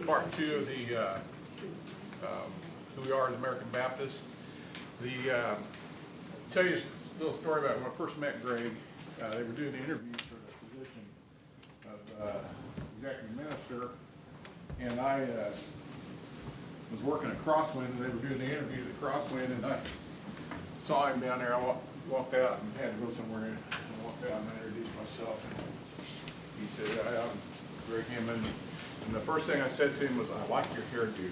part two of the who we are as American Baptists. Tell you a little story about when I first met Gregg. They were doing the interview for the position of executive minister, and I was working at Crosswind, and they were doing the interviews at Crosswind, and I saw him down there. I walked out and had to go somewhere, and I walked out and I introduced myself. And he said, "Hi, I'm Gregg Hemmen." And the first thing I said to him was, "I like your hairdo."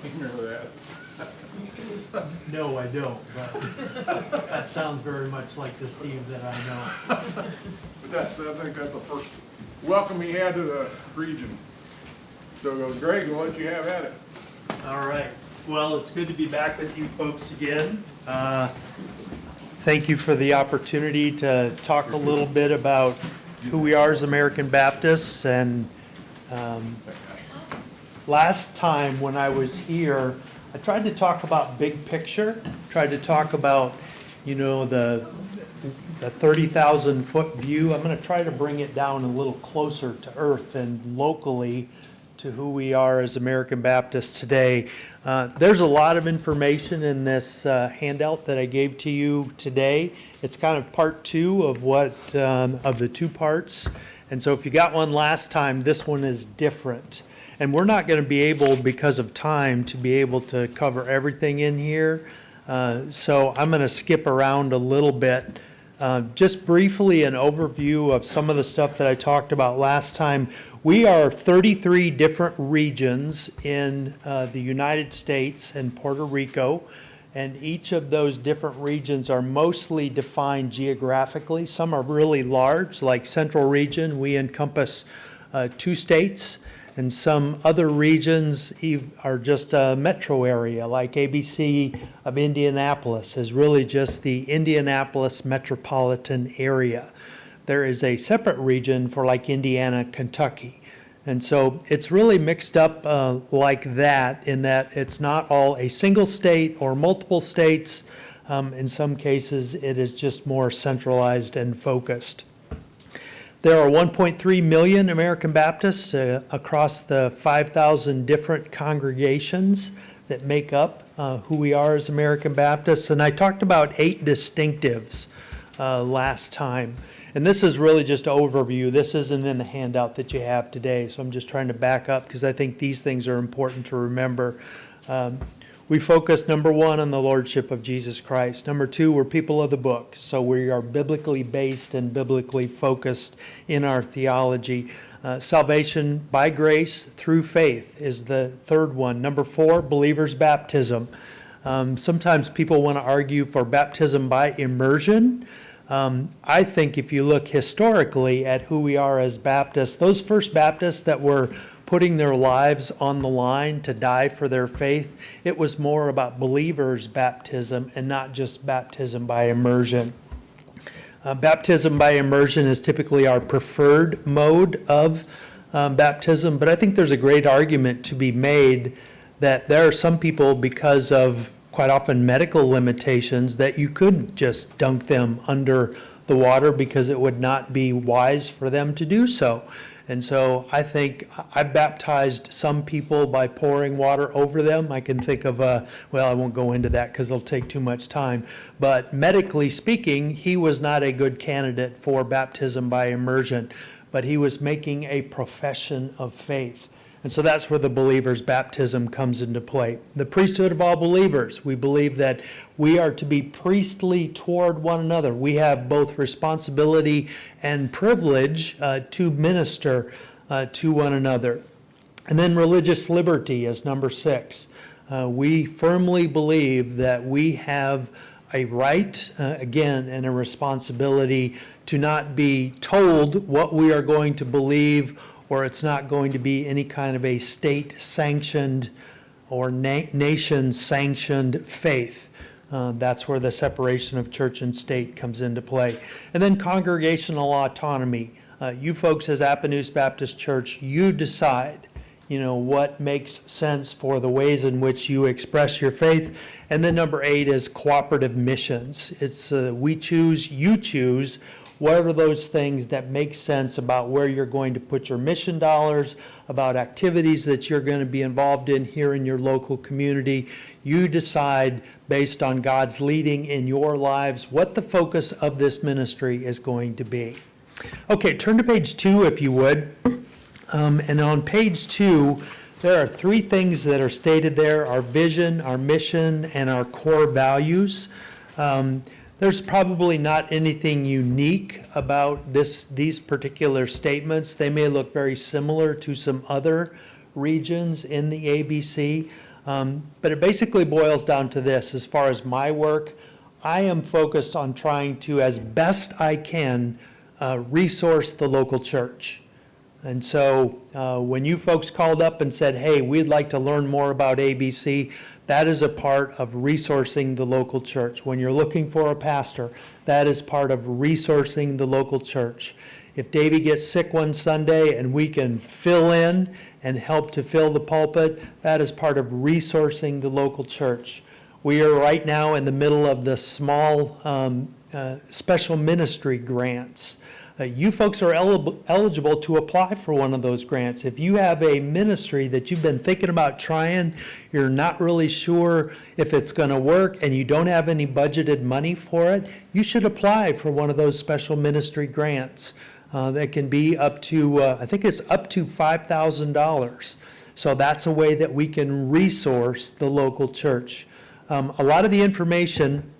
You remember that? No, I don't, but that sounds very much like the Steve that I know. But I think that's the first welcome he had to the region. So he goes, "Gregg, we'll let you have at it." All right. Well, it's good to be back with you folks again. Thank you for the opportunity to talk a little bit about who we are as American Baptists. And last time when I was here, I tried to talk about big picture, tried to talk about, the 30,000 foot view. I'm going to try to bring it down a little closer to earth and locally to who we are as American Baptists today. There's a lot of information in this handout that I gave to you today. It's kind of part two of of the two parts. And so if you got one last time, this one is different. And we're not going to be able, because of time, to be able to cover everything in here. So I'm going to skip around a little bit. Just briefly an overview of some of the stuff that I talked about last time. We are 33 different regions in the United States and Puerto Rico. And each of those different regions are mostly defined geographically. Some are really large, like Central Region. We encompass 2 states. And some other regions are just a metro area, like ABC of Indianapolis is really just the Indianapolis metropolitan area. There is a separate region for like Indiana, Kentucky. And so it's really mixed up like that, in that it's not all a single state or multiple states. In some cases, it is just more centralized and focused. There are 1.3 million American Baptists across the 5,000 different congregations that make up who we are as American Baptists. And I talked about 8 distinctives last time. And this is really just an overview. This isn't in the handout that you have today. So I'm just trying to back up because I think these things are important to remember. We focus, number 1, on the Lordship of Jesus Christ. Number 2, we're people of the book. So we are biblically based and biblically focused in our theology. Salvation by grace through faith is the third one. Number 4, believers' baptism. Sometimes people want to argue for baptism by immersion. I think if you look historically at who we are as Baptists, those first Baptists that were putting their lives on the line to die for their faith, it was more about believers' baptism and not just baptism by immersion. Baptism by immersion is typically our preferred mode of baptism, but I think there's a great argument to be made that there are some people, because of quite often medical limitations, that you could just dunk them under the water because it would not be wise for them to do so. And so I think I baptized some people by pouring water over them. I can think of well, I won't go into that because it'll take too much time. But medically speaking, he was not a good candidate for baptism by immersion, but he was making a profession of faith. And so that's where the believer's baptism comes into play. The priesthood of all believers. We believe that we are to be priestly toward one another. We have both responsibility and privilege to minister to one another. And then religious liberty is number 6. We firmly believe that we have a right, again, and a responsibility to not be told what we are going to believe, or it's not going to be any kind of a state-sanctioned or nation-sanctioned faith. That's where the separation of church and state comes into play. And then congregational autonomy. You folks as Appanoose Baptist Church, you decide, what makes sense for the ways in which you express your faith. And then number 8 is cooperative missions. It's we choose, you choose, what are those things that make sense about where you're going to put your mission dollars, about activities that you're going to be involved in here in your local community. You decide based on God's leading in your lives what the focus of this ministry is going to be. Okay, turn to page 2 if you would. And on page 2, there are 3 things that are stated there: our vision, our mission, and our core values. There's probably not anything unique about these particular statements. They may look very similar to some other regions in the ABC, but it basically boils down to this. As far as my work, I am focused on trying to, as best I can, resource the local church. And so when you folks called up and said, hey, we'd like to learn more about ABC, that is a part of resourcing the local church. When you're looking for a pastor, that is part of resourcing the local church. If Davey gets sick one Sunday and we can fill in and help to fill the pulpit, that is part of resourcing the local church. We are right now in the middle of the small special ministry grants. You folks are eligible to apply for one of those grants. If you have a ministry that you've been thinking about trying, you're not really sure if it's going to work, and you don't have any budgeted money for it, you should apply for one of those special ministry grants. That can be up to, I think it's up to $5,000. So that's a way that we can resource the local church. A lot of the information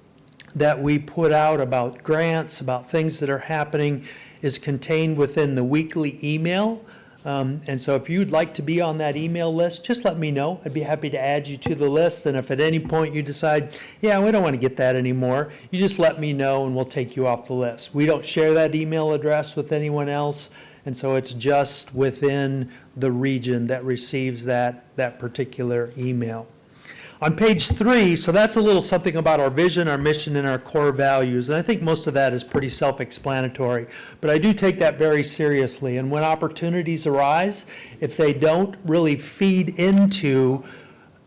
that we put out about grants, about things that are happening, is contained within the weekly email. And so if you'd like to be on that email list, just let me know. I'd be happy to add you to the list. And if at any point you decide, yeah, we don't want to get that anymore, you just let me know and we'll take you off the list. We don't share that email address with anyone else. And so it's just within the region that receives that particular email. On page 3, so that's a little something about our vision, our mission, and our core values. And I think most of that is pretty self-explanatory. But I do take that very seriously. And when opportunities arise, if they don't really feed into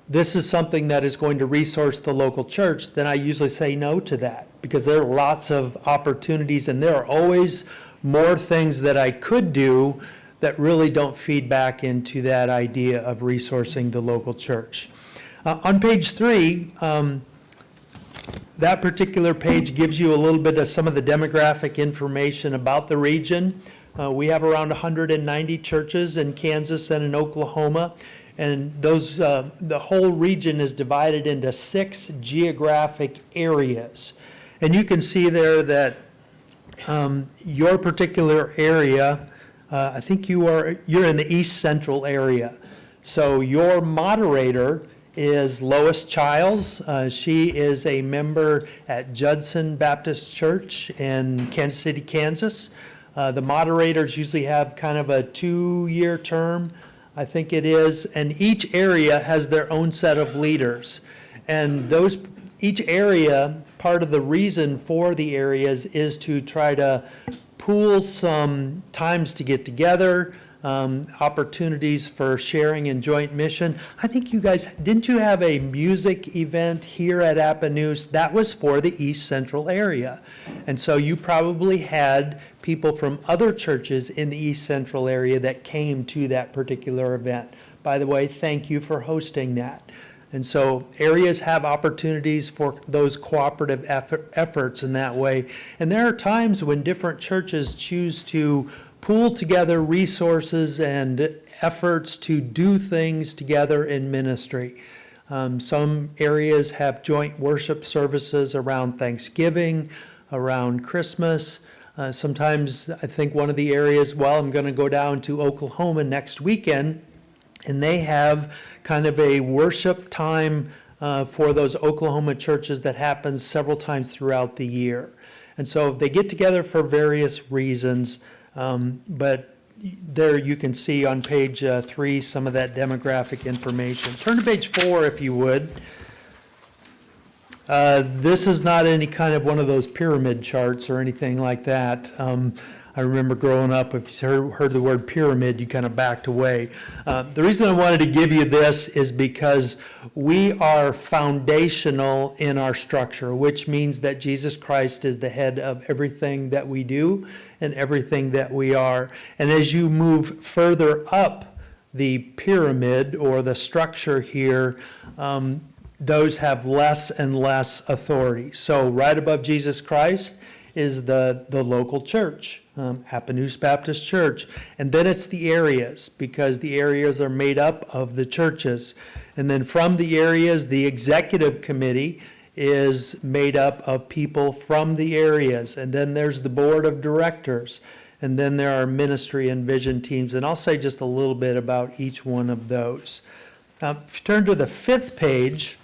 this is something that is going to resource the local church, then I usually say no to that. Because there are lots of opportunities, and there are always more things that I could do that really don't feed back into that idea of resourcing the local church. On page 3, that particular page gives you a little bit of some of the demographic information about the region. We have around 190 churches in Kansas and in Oklahoma, and those the whole region is divided into 6 geographic areas. And you can see there that your particular area, I think you're in the East Central area. So your moderator is Lois Childs. She is a member at Judson Baptist Church in Kansas City, Kansas. The moderators usually have kind of a 2-year term, I think it is, and each area has their own set of leaders. And each area, part of the reason for the areas is to try to pool some times to get together, opportunities for sharing and joint mission. I think you guys, didn't you have a music event here at Appanoose? That was for the East Central area. And so you probably had people from other churches in the East Central area that came to that particular event. By the way, thank you for hosting that. And so areas have opportunities for those cooperative efforts in that way. And there are times when different churches choose to pool together resources and efforts to do things together in ministry. Some areas have joint worship services around Thanksgiving, around Christmas. Sometimes I think one of the areas, I'm going to go down to Oklahoma next weekend, and they have kind of a worship time for those Oklahoma churches that happens several times throughout the year. And so they get together for various reasons. But there you can see on page 3 some of that demographic information. Turn to page 4 if you would. This is not any kind of one of those pyramid charts or anything like that. I remember growing up, if you heard the word pyramid, you kind of backed away. The reason I wanted to give you this is because we are foundational in our structure, which means that Jesus Christ is the head of everything that we do and everything that we are. And as you move further up the pyramid or the structure here, those have less and less authority. So right above Jesus Christ is the local church, Appanoose Baptist Church. And then it's the areas, because the areas are made up of the churches. And then from the areas, the executive committee is made up of people from the areas. And then there's the board of directors. And then there are ministry and vision teams. And I'll say just a little bit about each one of those. If you turn to the 5th page,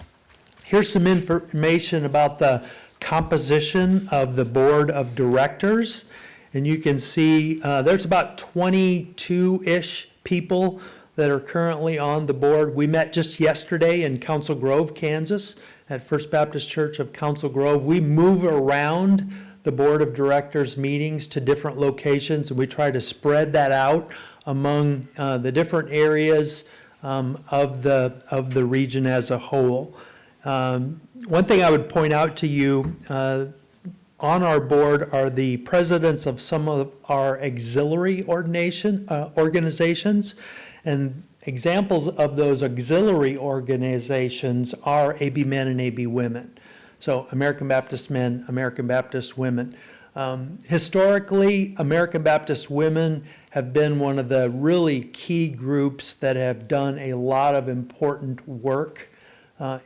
here's some information about the composition of the board of directors. And you can see there's about 22-ish people that are currently on the board. We met just yesterday in Council Grove, Kansas, at First Baptist Church of Council Grove. We move around the board of directors meetings to different locations, and we try to spread that out among the different areas of the region as a whole. One thing I would point out to you, on our board are the presidents of some of our auxiliary organizations, and examples of those auxiliary organizations are AB Men and AB Women. So American Baptist Men, American Baptist Women. Historically, American Baptist Women have been one of the really key groups that have done a lot of important work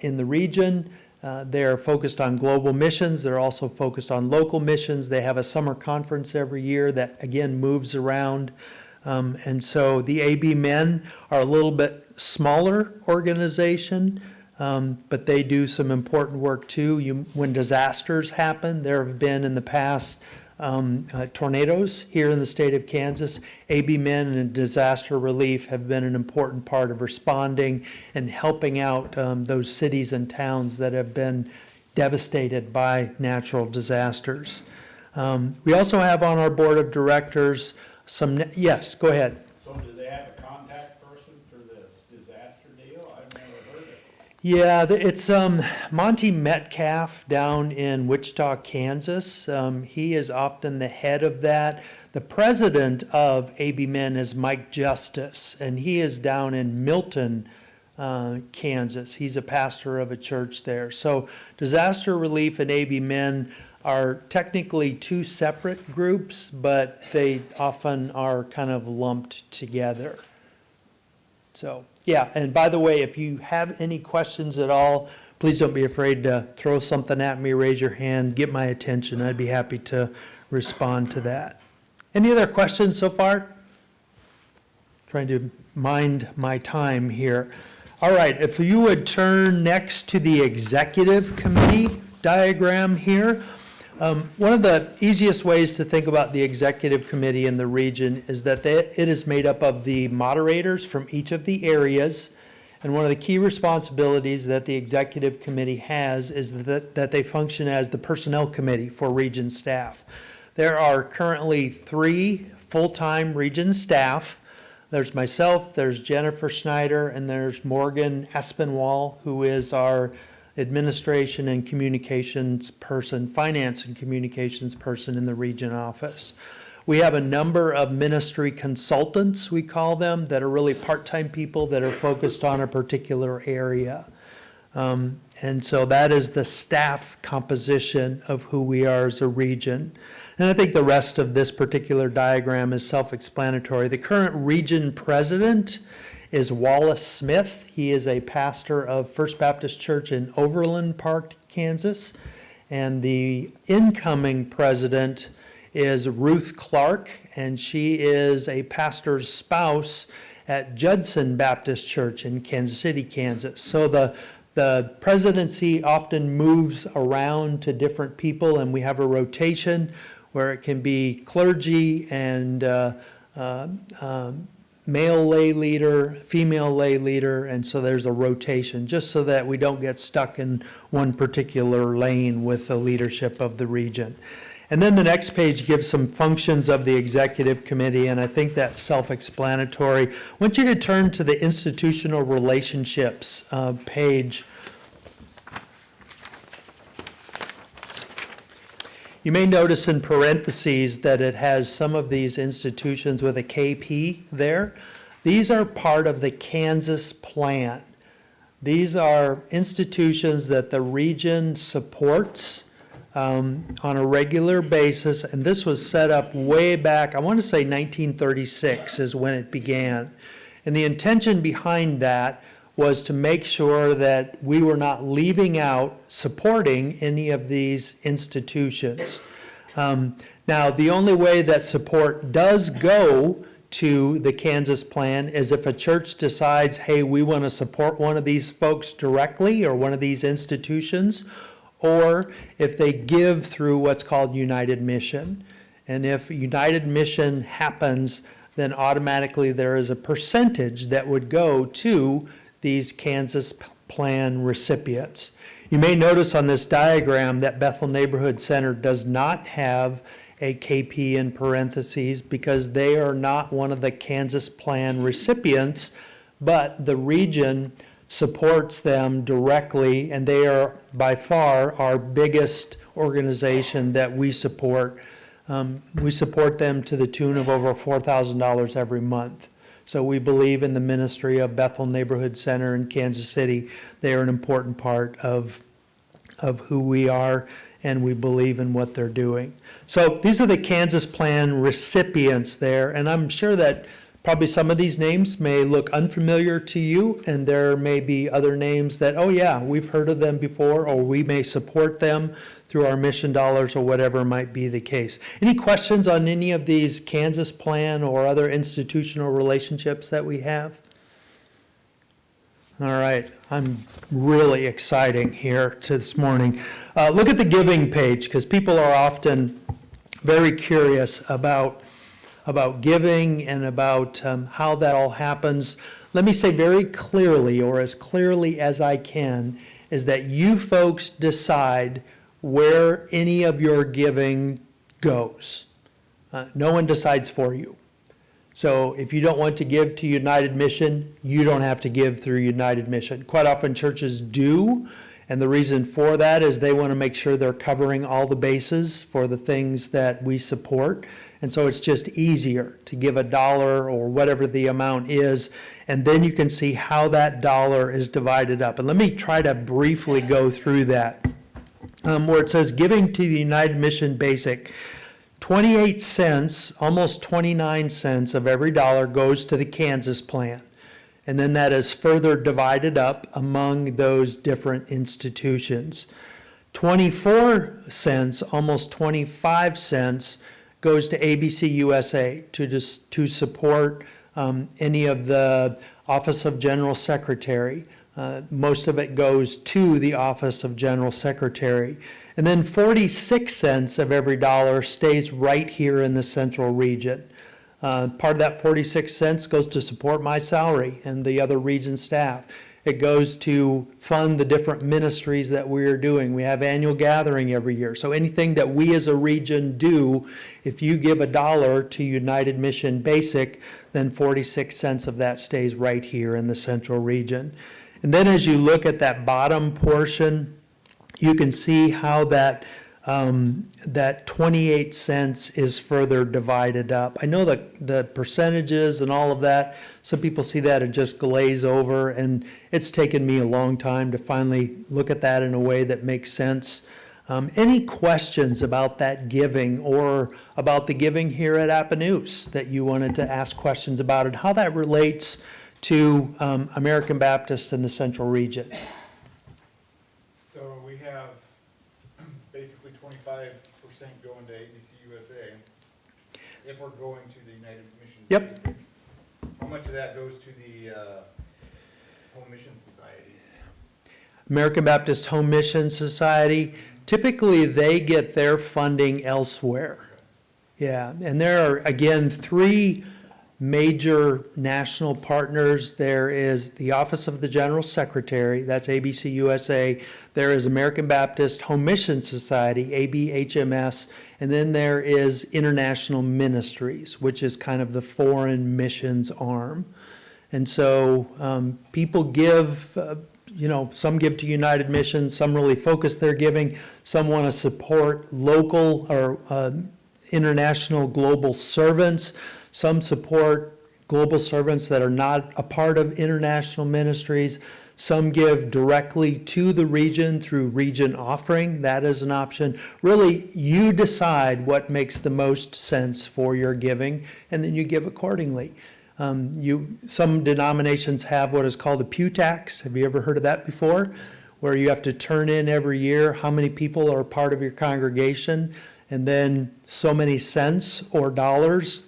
in the region. They're focused on global missions. They're also focused on local missions. They have a summer conference every year that, again, moves around. And so the AB Men are a little bit smaller organization, but they do some important work too. When disasters happen, there have been in the past tornadoes here in the state of Kansas. AB Men and disaster relief have been an important part of responding and helping out those cities and towns that have been devastated by natural disasters. We also have on our board of directors yes, go ahead. So do they have a contact person for this disaster deal? I've never heard of it. Yeah, it's Monty Metcalf down in Wichita, Kansas. He is often the head of that. The president of AB Men is Mike Justice, and he is down in Milton, Kansas. He's a pastor of a church there. So disaster relief and AB Men are technically two separate groups, but they often are kind of lumped together. So, yeah, and by the way, if you have any questions at all, please don't be afraid to throw something at me, raise your hand, get my attention. I'd be happy to respond to that. Any other questions so far? Trying to mind my time here. All right, if you would turn next to the executive committee diagram here. One of the easiest ways to think about the executive committee in the region is that it is made up of the moderators from each of the areas. And one of the key responsibilities that the executive committee has is that they function as the personnel committee for region staff. There are currently 3 full-time region staff. There's myself, there's Jennifer Schneider, and there's Morgan Espinwall, who is our administration and communications person, finance and communications person in the region office. We have a number of ministry consultants, we call them, that are really part-time people that are focused on a particular area. And so that is the staff composition of who we are as a region. And I think the rest of this particular diagram is self-explanatory. The current region president is Wallace Smith. He is a pastor of First Baptist Church in Overland Park, Kansas. And the incoming president is Ruth Clark, and she is a pastor's spouse at Judson Baptist Church in Kansas City, Kansas. So the presidency often moves around to different people, and we have a rotation where it can be clergy and male lay leader, female lay leader, and so there's a rotation, just so that we don't get stuck in one particular lane with the leadership of the region. And then the next page gives some functions of the executive committee, and I think that's self-explanatory. I want you to turn to the institutional relationships page. You may notice in parentheses that it has some of these institutions with a KP there. These are part of the Kansas plan. These are institutions that the region supports on a regular basis, and this was set up way back, I want to say 1936 is when it began. And the intention behind that was to make sure that we were not leaving out supporting any of these institutions. Now, the only way that support does go to the Kansas plan is if a church decides, hey, we want to support one of these folks directly or one of these institutions, or if they give through what's called United Mission. And if United Mission happens, then automatically there is a percentage that would go to these Kansas plan recipients. You may notice on this diagram that Bethel Neighborhood Center does not have a KP in parentheses because they are not one of the Kansas plan recipients, but the region supports them directly, and they are by far our biggest organization that we support. We support them to the tune of over $4,000 every month. So we believe in the ministry of Bethel Neighborhood Center in Kansas City. They are an important part of who we are, and we believe in what they're doing. So these are the Kansas Plan recipients there, and I'm sure that probably some of these names may look unfamiliar to you, and there may be other names that, oh yeah, we've heard of them before, or we may support them through our mission dollars or whatever might be the case. Any questions on any of these Kansas Plan or other institutional relationships that we have? All right, I'm really exciting here this morning. Look at the giving page, because people are often very curious about giving and about how that all happens. Let me say very clearly, or as clearly as I can, is that you folks decide where any of your giving goes. No one decides for you. So if you don't want to give to United Mission, you don't have to give through United Mission. Quite often churches do, and the reason for that is they want to make sure they're covering all the bases for the things that we support. And so it's just easier to give $1 or whatever the amount is, and then you can see how that dollar is divided up. And let me try to briefly go through that. Where it says giving to the United Mission Basic, 28 cents, almost 29 cents of every dollar goes to the Kansas plan. And then that is further divided up among those different institutions. 24 cents, almost 25 cents, goes to ABC USA to support any of the Office of General Secretary. Most of it goes to the Office of General Secretary. And then 46 cents of every dollar stays right here in the central region. Part of that 46 cents goes to support my salary and the other region staff. It goes to fund the different ministries that we are doing. We have annual gathering every year. So anything that we as a region do, if you give $1 to United Mission Basic, then 46 cents of that stays right here in the central region. And then as you look at that bottom portion, you can see how that 28 cents is further divided up. I know the percentages and all of that, some people see that and just glaze over, and it's taken me a long time to finally look at that in a way that makes sense. Any questions about that giving or about the giving here at Appanoose that you wanted to ask questions about and how that relates to American Baptists in the central region? So we have basically 25% going to ABC USA. If we're going to the United Mission Yep. Basic, how much of that goes to the Home Mission Society? American Baptist Home Mission Society, typically they get their funding elsewhere. Yeah, and there are, again, three major national partners. There is the Office of the General Secretary, that's ABC USA. There is American Baptist Home Mission Society, ABHMS, and then there is International Ministries, which is kind of the foreign missions arm. And so people give, some give to United Missions, some really focus their giving, some want to support local or international global servants, some support global servants that are not a part of international ministries, some give directly to the region through region offering. That is an option. Really, you decide what makes the most sense for your giving, and then you give accordingly. Some denominations have what is called a pew tax. Have you ever heard of that before? Where you have to turn in every year how many people are part of your congregation, and then so many cents or dollars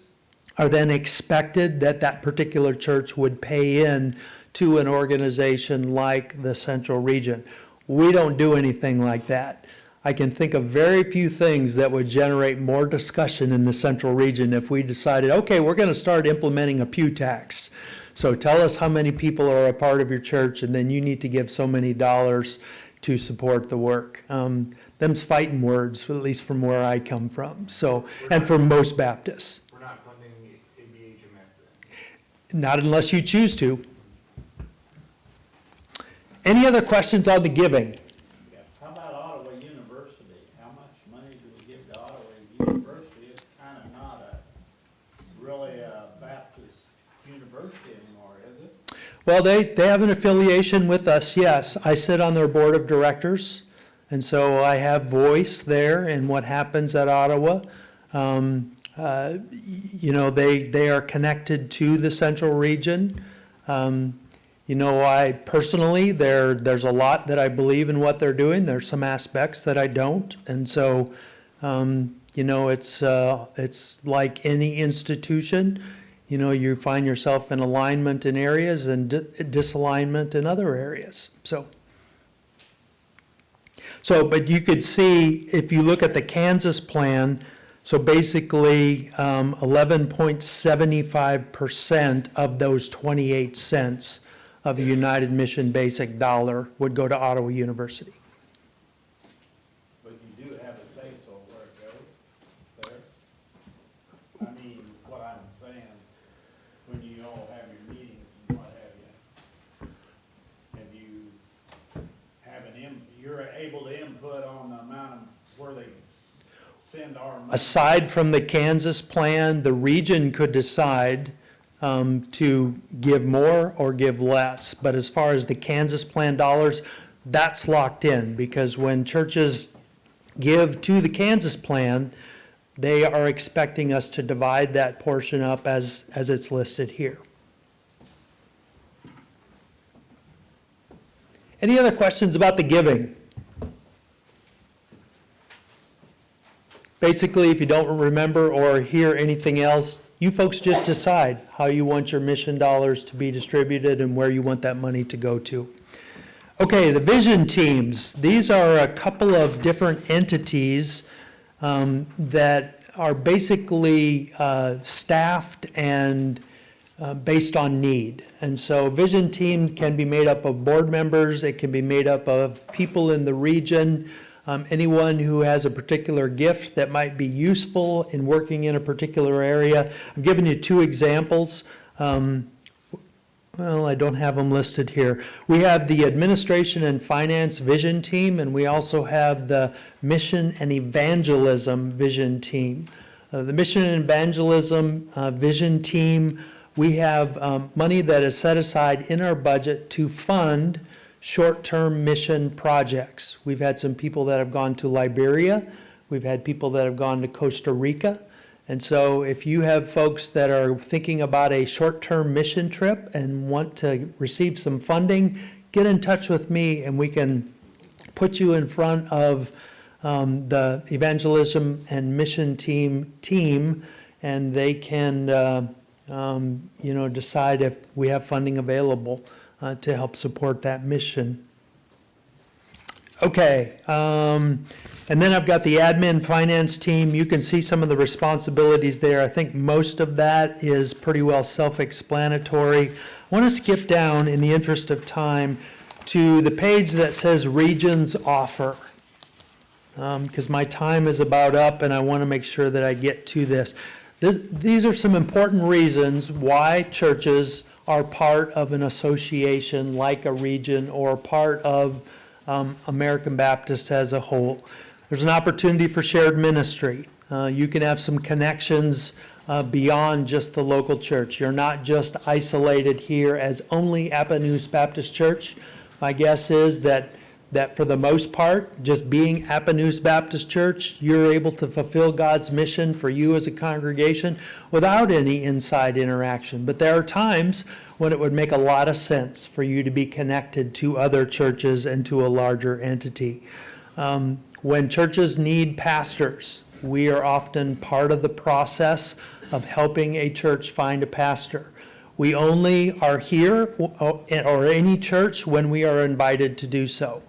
are then expected that that particular church would pay in to an organization like the Central Region. We don't do anything like that. I can think of very few things that would generate more discussion in the Central Region if we decided, okay, we're going to start implementing a pew tax. So tell us how many people are a part of your church, and then you need to give so many dollars to support the work. Them's fighting words, at least from where I come from. So, and for most Baptists. We're not funding ABHMS then? Not unless you choose to. Any other questions on the giving? Yeah. How about Ottawa University? How much money do we give to Ottawa University? It's kind of not really a Baptist university anymore, is it? Well, they have an affiliation with us, yes. I sit on their board of directors, and so I have voice there in what happens at Ottawa. They are connected to the Central Region. I personally, there's a lot that I believe in what they're doing. There's some aspects that I don't. And so, it's like any institution. You find yourself in alignment in areas and disalignment in other areas. But you could see, if you look at the Kansas plan, so basically 11.75% of those 28 cents of a United Mission basic dollar would go to Ottawa University. But you do have a say-so where it goes there. I mean, what I'm saying, when you all have your meetings and what have you you're able to input on the amount of where they send our money? Aside from the Kansas plan, the region could decide to give more or give less. But as far as the Kansas plan dollars, that's locked in, because when churches give to the Kansas plan, they are expecting us to divide that portion up as it's listed here. Any other questions about the giving? Basically, if you don't remember or hear anything else, you folks just decide how you want your mission dollars to be distributed and where you want that money to go to. Okay, the vision teams. These are a couple of different entities that are basically staffed and based on need. And so vision team can be made up of board members. It can be made up of people in the region. Anyone who has a particular gift that might be useful in working in a particular area. I'm giving you two examples. I don't have them listed here. We have the Administration and Finance Vision Team, and we also have the Mission and Evangelism Vision Team. The Mission and Evangelism Vision Team, we have money that is set aside in our budget to fund short-term mission projects. We've had some people that have gone to Liberia. We've had people that have gone to Costa Rica. And so if you have folks that are thinking about a short-term mission trip and want to receive some funding, get in touch with me and we can put you in front of the evangelism and mission team, and they can decide if we have funding available to help support that mission. Okay, and And then I've got the admin finance team. You can see some of the responsibilities there. I think most of that is pretty well self-explanatory. I want to skip down, in the interest of time, to the page that says Regions Offer, because my time is about up and I want to make sure that I get to this. These are some important reasons why churches are part of an association like a region or part of American Baptist as a whole. There's an opportunity for shared ministry. You can have some connections beyond just the local church. You're not just isolated here as only Appanoose Baptist Church. My guess is that for the most part, just being Appanoose Baptist Church, you're able to fulfill God's mission for you as a congregation without any inside interaction. But there are times when it would make a lot of sense for you to be connected to other churches and to a larger entity. When churches need pastors, we are often part of the process of helping a church find a pastor. We only are here, or any church, when we are invited to do so.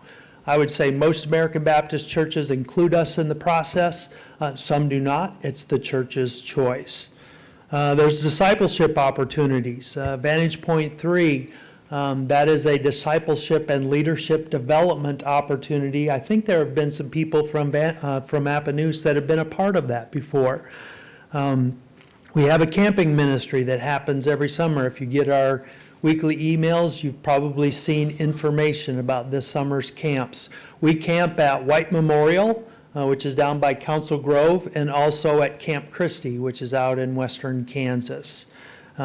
I would say most American Baptist churches include us in the process. Some do not. It's the church's choice. There's discipleship opportunities. Vantage Point 3, that is a discipleship and leadership development opportunity. I think there have been some people from Appanoose that have been a part of that before. We have a camping ministry that happens every summer. If you get our weekly emails, you've probably seen information about this summer's camps. We camp at White Memorial, which is down by Council Grove, and also at Camp Christie, which is out in western Kansas.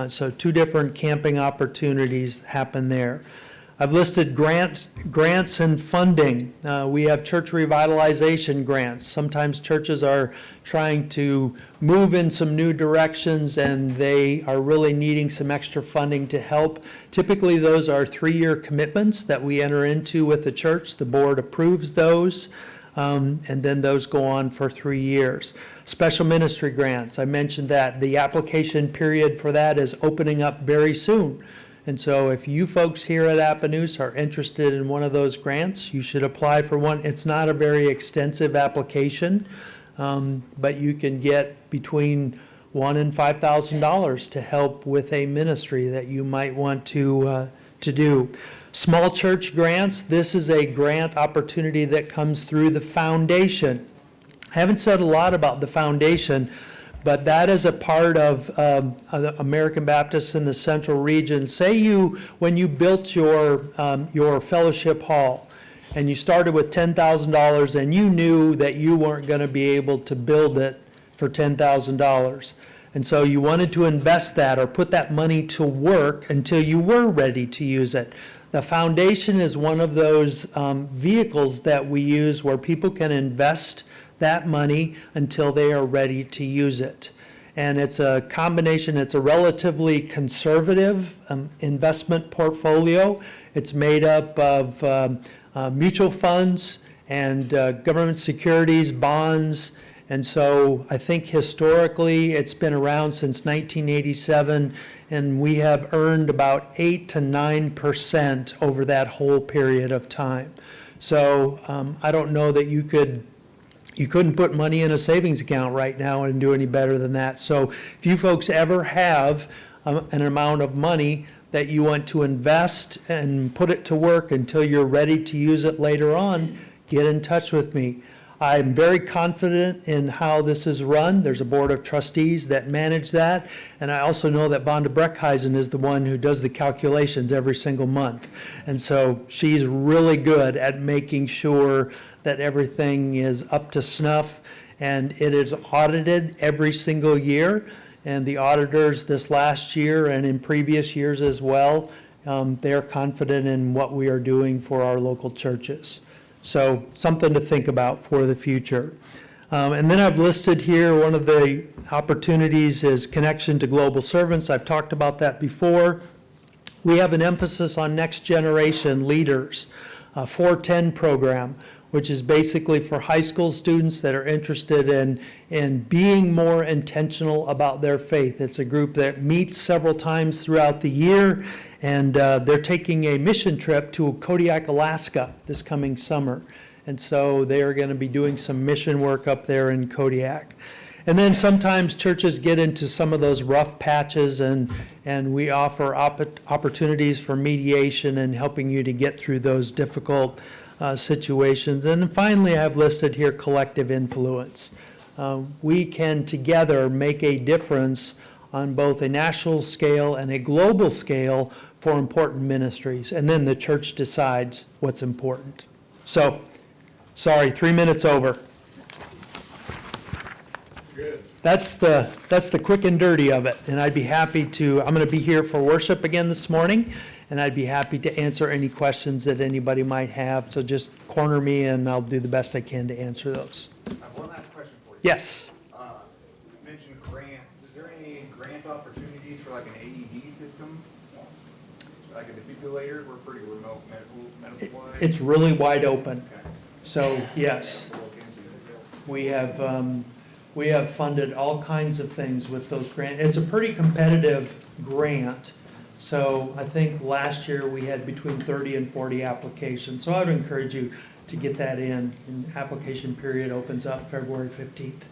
So 2 different camping opportunities happen there. I've listed grants and funding. We have church revitalization grants. Sometimes churches are trying to move in some new directions and they are really needing some extra funding to help. Typically, those are 3-year commitments that we enter into with the church. The board approves those, and then those go on for 3 years. Special ministry grants, I mentioned that. The application period for that is opening up very soon. And so if you folks here at Appanoose are interested in one of those grants, you should apply for one. It's not a very extensive application, but you can get between $1,000 and $5,000 to help with a ministry that you might want to do. Small church grants, this is a grant opportunity that comes through the foundation. I haven't said a lot about the foundation, but that is a part of American Baptists in the Central Region. Say when you built your fellowship hall, and you started with $10,000, and you knew that you weren't going to be able to build it for $10,000. And so you wanted to invest that or put that money to work until you were ready to use it. The foundation is one of those vehicles that we use where people can invest that money until they are ready to use it. And it's a combination, it's a relatively conservative investment portfolio. It's made up of mutual funds and government securities, bonds. And so I think historically it's been around since 1987, and we have earned about 8 to 9% over that whole period of time. So I don't know that you couldn't put money in a savings account right now and do any better than that. So if you folks ever have an amount of money that you want to invest and put it to work until you're ready to use it later on, get in touch with me. I'm very confident in how this is run. There's a board of trustees that manage that. And I also know that Vonda Breckheisen is the one who does the calculations every single month. And so she's really good at making sure that everything is up to snuff, and it is audited every single year. And the auditors this last year and in previous years as well, they're confident in what we are doing for our local churches. So something to think about for the future. And then I've listed here one of the opportunities is connection to global servants. I've talked about that before. We have an emphasis on next generation leaders, 410 program, which is basically for high school students that are interested in being more intentional about their faith. It's a group that meets several times throughout the year, and they're taking a mission trip to Kodiak, Alaska this coming summer. And so they are going to be doing some mission work up there in Kodiak. And then sometimes churches get into some of those rough patches, and we offer opportunities for mediation and helping you to get through those difficult situations. And then finally, I've listed here collective influence. We can together make a difference on both a national scale and a global scale for important ministries. And then the church decides what's important. So, sorry, 3 minutes over. Good. That's the quick and dirty of it, and I'd be happy to, I'm going to be here for worship again this morning, and I'd be happy to answer any questions that anybody might have, so just corner me and I'll do the best I can to answer those. I have one last question for you. Yes? You mentioned grants. Is there any grant opportunities for like an AED system? Like a defibrillator? We're pretty remote medical wise. It's really wide open, Okay. so yes. We'll look into it. We have funded all kinds of things with those grants. It's a pretty competitive grant. So I think last year we had between 30 and 40 applications. So I would encourage you to get that in. And application period opens up February 15th.